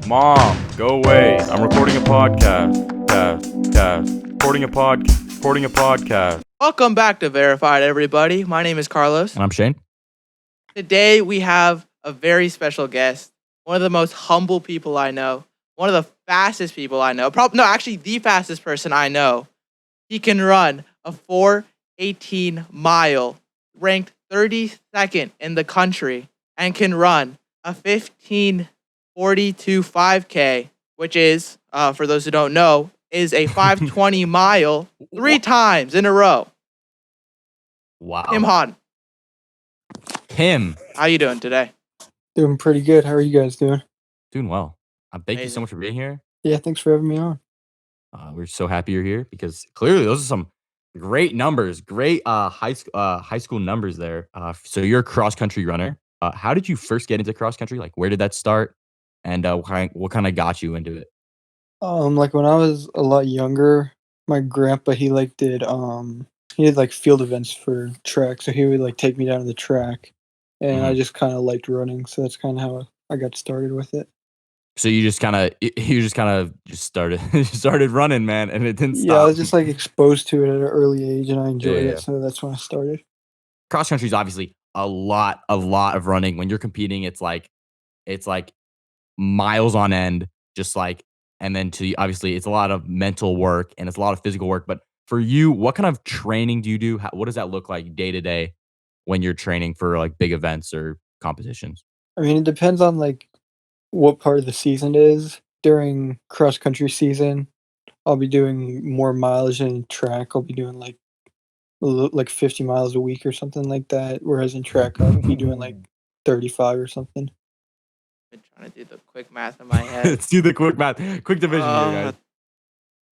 Mom, go away. I'm recording a podcast. Recording a podcast. Welcome back to Verified, everybody. My name is Carlos. And I'm Shane. Today we have a very special guest, one of the most humble people I know, one of the fastest people I know. Actually, the fastest person I know. He can run a 4:18 mile, ranked 32nd in the country, and can run a 15:42 5K, which is, for those who don't know, is a 5:20 mile 3 times in a row. Wow. Tim Hahn, Tim. how you doing today? Doing pretty good. How are you guys doing? Doing well. Thank you so Amazing. much for being here. Yeah, thanks for having me on. We're so happy you're here because clearly those are some great numbers, great high school numbers there. So you're a cross country runner. How did you first get into cross country? Like, where did that start? And what kind of got you into it? Like when I was a lot younger, my grandpa he did like field events for track, so he would like take me down to the track, and I just kind of liked running, so that's kind of how I got started with it. So you just kind of started running, man, and it didn't stop. Yeah, I was just like exposed to it at an early age, and I enjoyed it, so that's when I started. Cross country is obviously a lot of running. When you're competing, it's like miles on end, just like, and then obviously it's a lot of mental work and it's a lot of physical work. But for you, what kind of training do you do? What does that look like day to day when you're training for like big events or competitions? I mean, it depends on like what part of the season it is. During cross country season, I'll be doing more mileage in track. I'll be doing like 50 miles a week or something like that. Whereas in track, I'll be doing like 35 or something. Been trying to do the quick math in my head. Let's do the quick math, quick division here,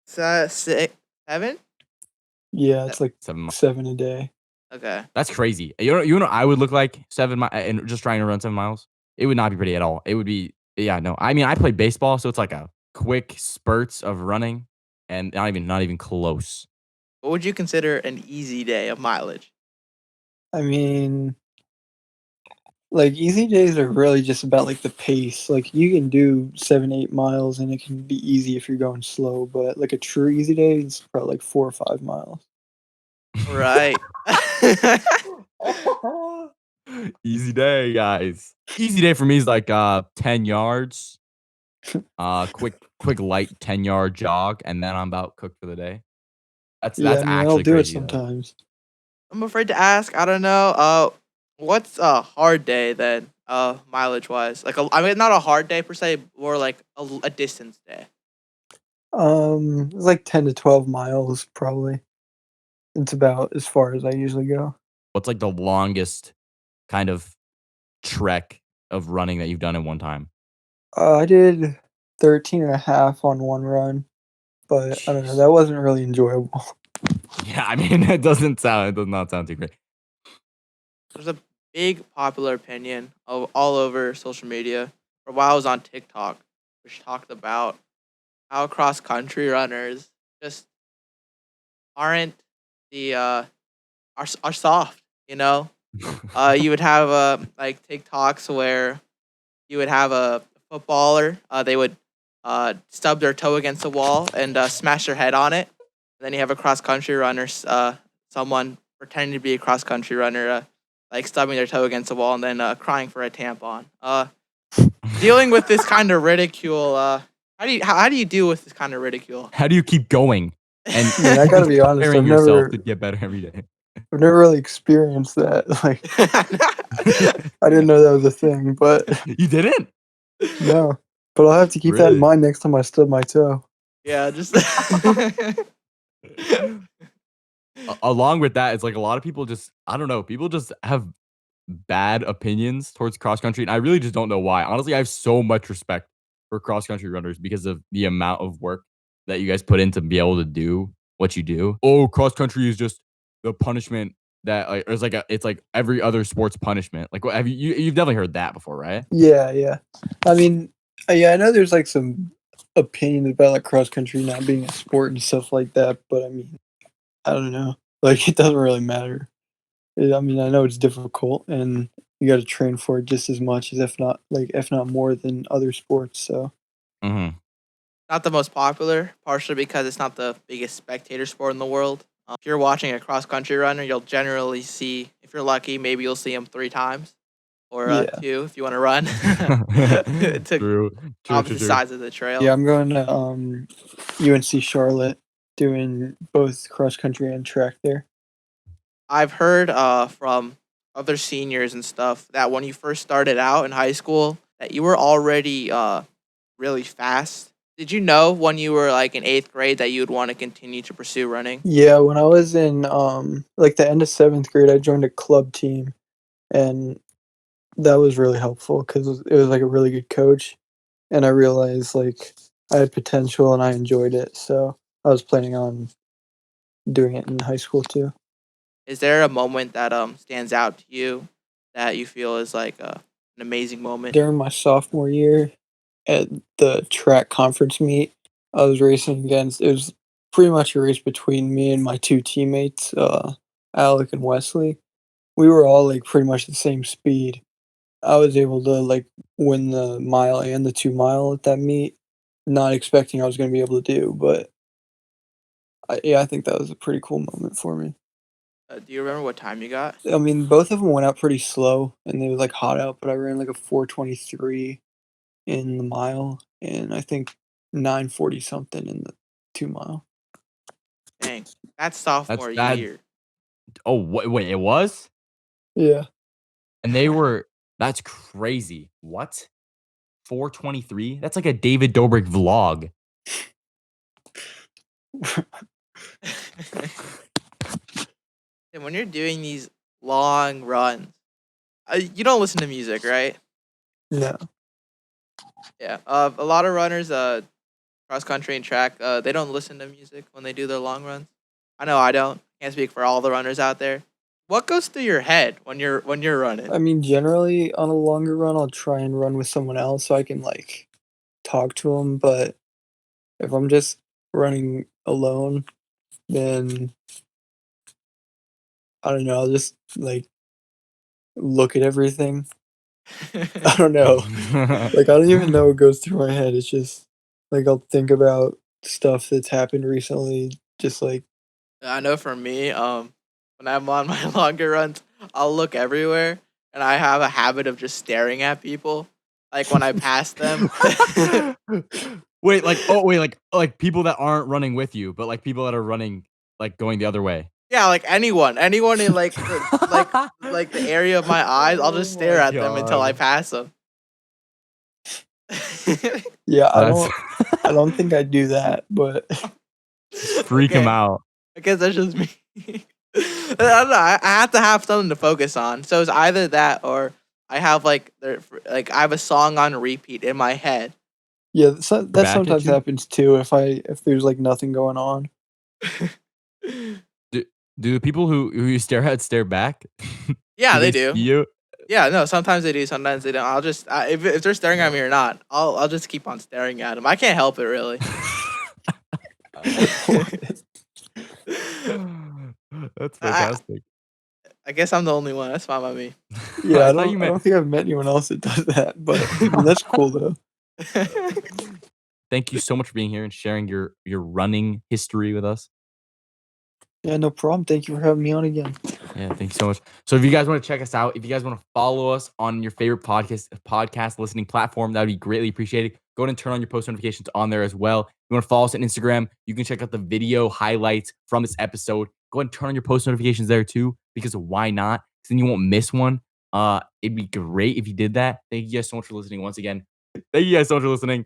guys. 7? Yeah, it's like 7 miles. 7 a day. Okay. That's crazy. You know, I would look like 7 miles and just trying to run 7 miles. It would not be pretty at all. It would be, yeah, no. I mean, I play baseball, so it's like a quick spurts of running, and not even close. What would you consider an easy day of mileage? I mean, like easy days are really just about like the pace. Like you can do 7-8 miles and it can be easy if you're going slow, but like a true easy day is probably like 4 or 5 miles. Right. Easy day, guys. Easy day for me is like 10 yards. Quick light 10-yard jog, and then I'm about cooked for the day. That's actually I'll do crazy, it sometimes. I'm afraid to ask. I don't know. What's a hard day then, mileage wise? Like, not a hard day per se, more like a distance day. It's like 10 to 12 miles probably. It's about as far as I usually go. What's like the longest kind of trek of running that you've done in one time? I did 13 and a half on one run, but I don't know, that wasn't really enjoyable. Yeah, I mean, it does not sound too great. There's a big popular opinion of all over social media. For a while, I was on TikTok, which talked about how cross country runners just aren't are soft. You know, you would have like TikToks where you would have a footballer. They would stub their toe against the wall and smash their head on it. And then you have a cross country runner, someone pretending to be a cross country runner, like stubbing their toe against the wall and then crying for a tampon. Dealing with this kind of ridicule. How do you deal with this kind of ridicule? How do you keep going? And I gotta be honest, preparing yourself to get better every day. I've never really experienced that. Like, I didn't know that was a thing, but you didn't? No. But I'll have to keep that in mind next time I stub my toe. Yeah, just along with that, it's like a lot of people just, I don't know, people just have bad opinions towards cross country, and I really just don't know why. Honestly, I have so much respect for cross country runners because of the amount of work that you guys put in to be able to do what you do. Oh, cross country is just the punishment that like it's like every other sport's punishment. Like, what have you've definitely heard that before, right? Yeah. I mean, I know there's like some opinions about like cross country not being a sport and stuff like that, but I mean, I don't know. Like, it doesn't really matter. I mean, I know it's difficult and you got to train for it just as much as if not more than other sports. So Mhm. Not the most popular, partially because it's not the biggest spectator sport in the world. If you're watching a cross country runner, you'll generally see, if you're lucky, maybe you'll see him 3 times or Yeah. two if you want to run to True. True, true, opposite true. sides of the trail. Yeah, I'm going to UNC Charlotte doing both cross country and track there. I've heard from other seniors and stuff that when you first started out in high school, that you were already really fast. Did you know when you were like in 8th grade that you would want to continue to pursue running? Yeah, when I was in like the end of 7th grade, I joined a club team, and that was really helpful because it was like a really good coach, and I realized like I had potential and I enjoyed it. So I was planning on doing it in high school too. Is there a moment that stands out to you that you feel is like an amazing moment? During my sophomore year at the track conference meet, I was racing against. It was pretty much a race between me and my two teammates, Alec and Wesley. We were all like pretty much the same speed. I was able to like win the mile and the 2 mile at that meet, not expecting I was going to be able to do, but yeah, I think that was a pretty cool moment for me. Do you remember what time you got? I mean, both of them went out pretty slow, and it was like hot out, but I ran like a 4:23 in the mile, and I think 9:40 something in the 2 mile. Dang, that's That's sophomore that. year. Oh, wait, it was? Yeah. And they were that's crazy. What? 4:23? That's like a David Dobrik vlog. And when you're doing these long runs, you don't listen to music, right? No. Yeah. A lot of runners, cross country and track, they don't listen to music when they do their long runs. I know I don't. Can't speak for all the runners out there. What goes through your head when you're running? I mean, generally on a longer run, I'll try and run with someone else so I can like talk to them. But if I'm just running alone, then I don't know. I'll just like look at everything. I don't know. Like I don't even know what goes through my head. It's just like I'll think about stuff that's happened recently. Just like I know for me, when I'm on my longer runs, I'll look everywhere, and I have a habit of just staring at people. Like when I pass them. Wait, like people that aren't running with you, but like people that are running like going the other way. Yeah, like anyone in like the area of my eyes, I'll just Oh stare my at them until I god. pass them. yeah, That's I don't think I do that, but freak him Okay, out. I guess that's just me. I don't know. I have to have something to focus on. So it's either that or I have like I have a song on repeat in my head. yeah, that Back at sometimes you? happens too if there's like nothing going on. Do, do the people who you stare at stare back? Yeah, Do they they see do. you? Yeah, no. Sometimes they do. Sometimes they don't. I'll just if they're staring at me or not, I'll just keep on staring at them. I can't help it really. That's I fantastic. I guess I'm the only one. That's fine by me. Yeah, I thought you I meant don't think I've met anyone else that does that, but I mean that's cool though. thank you so much for being here and sharing your running history with us. Yeah, no problem. Thank you for having me on again. Yeah, thank you so much. So if you guys want to check us out, if you guys want to follow us on your favorite podcast listening platform, that would be greatly appreciated. Go ahead and turn on your post notifications on there as well. If you want to follow us on Instagram, you can check out the video highlights from this episode. Go ahead and turn on your post notifications there too, because why not? Because then you won't miss one. It'd be great if you did that. Thank you guys so much for listening once again. Thank you guys so much for listening.